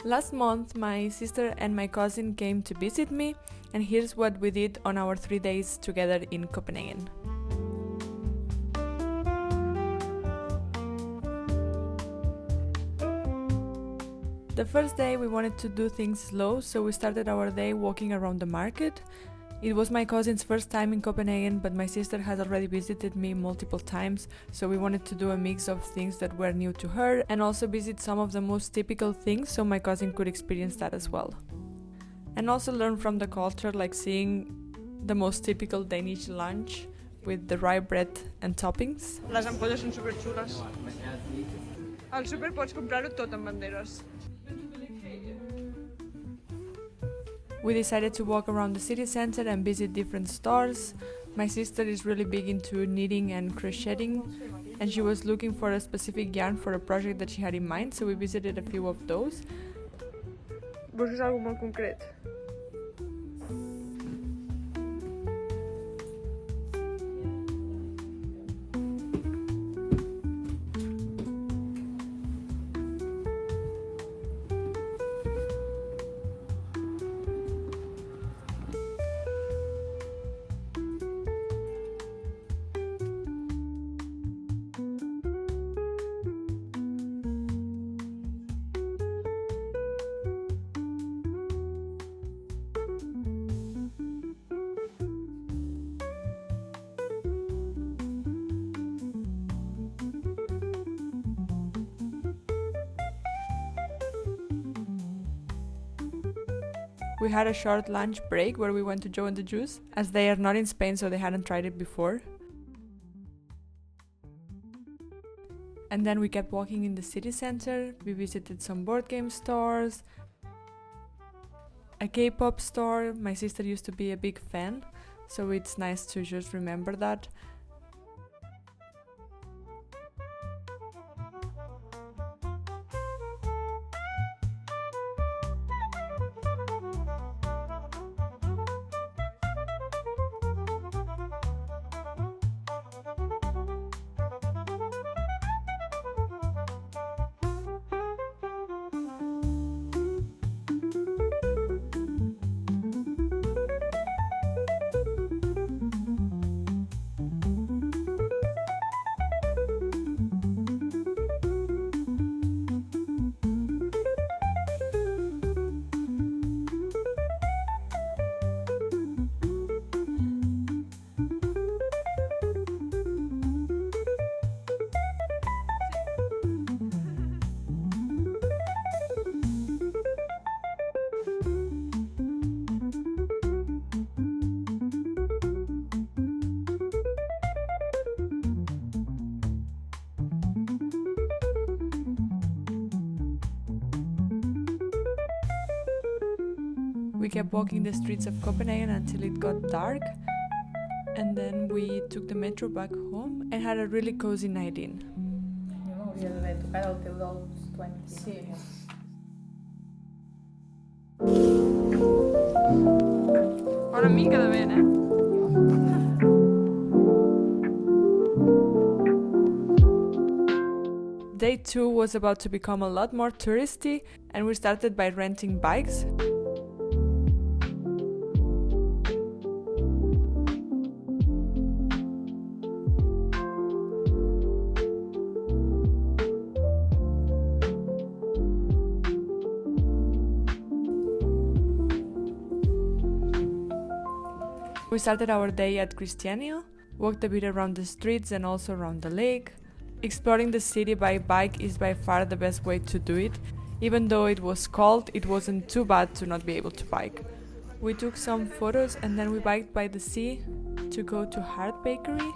Last month, my sister and my cousin came to visit me, and here's what we did on our 3 days together in Copenhagen. The first day we wanted to do things slow, so we started our day walking around the market. It was my cousin's first time in Copenhagen, but my sister has already visited me multiple times, so we wanted to do a mix of things that were new to her and also visit some of the most typical things so my cousin could experience that as well. And also learn from the culture, like seeing the most typical Danish lunch with the rye bread and toppings. Les ampolles són superxules. Al súper pots comprar-ho tot amb banderes. We decided to walk around the city center and visit different stores. My sister is really big into knitting and crocheting, and she was looking for a specific yarn for a project that she had in mind, so we visited a few of those. Busques algo molt concret? We had a short lunch break where we went to Joe and the Juice, as they are not in Spain, so they hadn't tried it before. And then we kept walking in the city center. We visited some board game stores, a K-pop store. My sister used to be a big fan, so it's nice to just remember that. We kept walking the streets of Copenhagen until it got dark, and then we took the metro back home and had a really cozy night in. Jo m'hauria d'haver tocat el teu dels 20. Sí. Ara mi queda bé, eh? Day 2 was about to become a lot more touristy, and we started by renting bikes. We started our day at Christiania, walked a bit around the streets and also around the lake. Exploring the city by bike is by far the best way to do it. Even though it was cold, it wasn't too bad to not be able to bike. We took some photos and then we biked by the sea to go to Hart Bakery.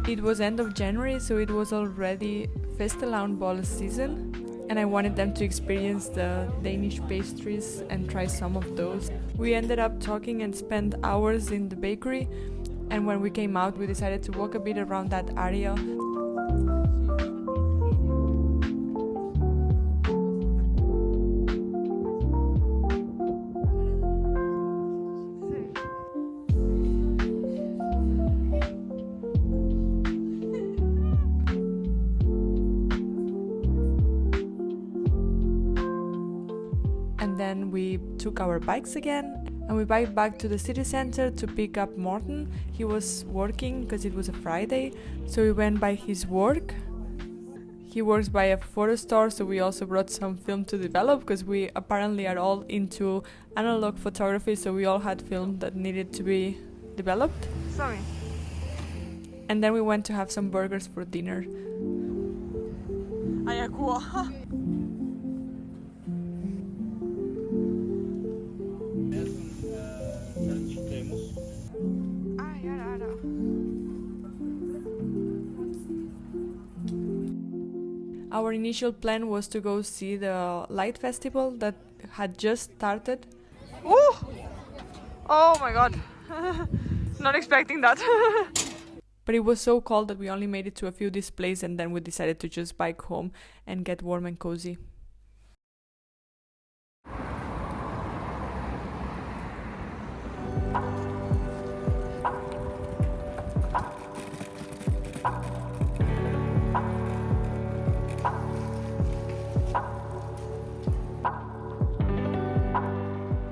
It was end of January, so it was already Fastelavnsbolle season, and I wanted them to experience the Danish pastries and try some of those. We ended up talking and spent hours in the bakery, and when we came out we decided to walk a bit around that area. then we took our bikes again and we biked back to the city center to pick up Morten. He was working because it was a Friday, so we went by his work. He works by a photo store, so we also brought some film to develop because we apparently are all into analog photography, so we all had film that needed to be developed. Sorry. And then we went to have some burgers for dinner. Ai, é cool. Our initial plan was to go see the light festival that had just started. Ooh! Oh my god. Not expecting that. But it was so cold that we only made it to a few displays and then we decided to just bike home and get warm and cozy.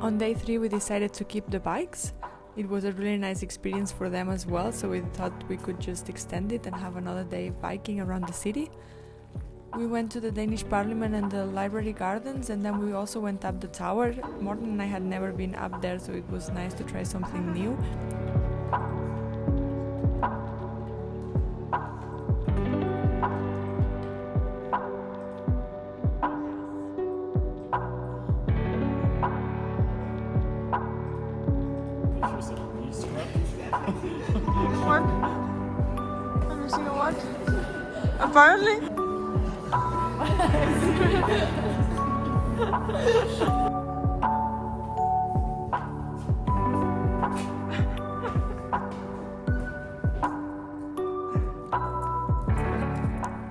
On day 3 we decided to keep the bikes. It was a really nice experience for them as well, so we thought we could just extend it and have another day biking around the city. We went to the Danish Parliament and the library gardens, and then we also went up the tower. Morten and I had never been up there, so it was nice to try something new. What? Have you seen a what? Apparently.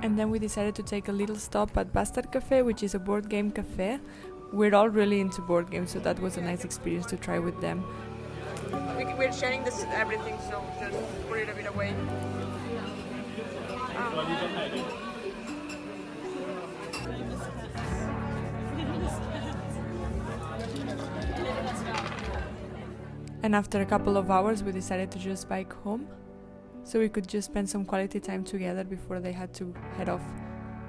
And then we decided to take a little stop at Bastard Cafe, which is a board game cafe. We're all really into board games, so that was a nice experience to try with them. We're sharing this everything, so just put it a bit away. And after a couple of hours we decided to just bike home, so we could just spend some quality time together before they had to head off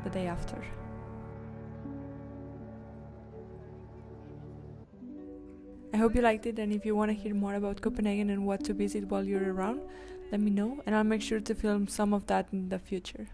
the day after. I hope you liked it, and if you want to hear more about Copenhagen and what to visit while you're around, let me know and I'll make sure to film some of that in the future.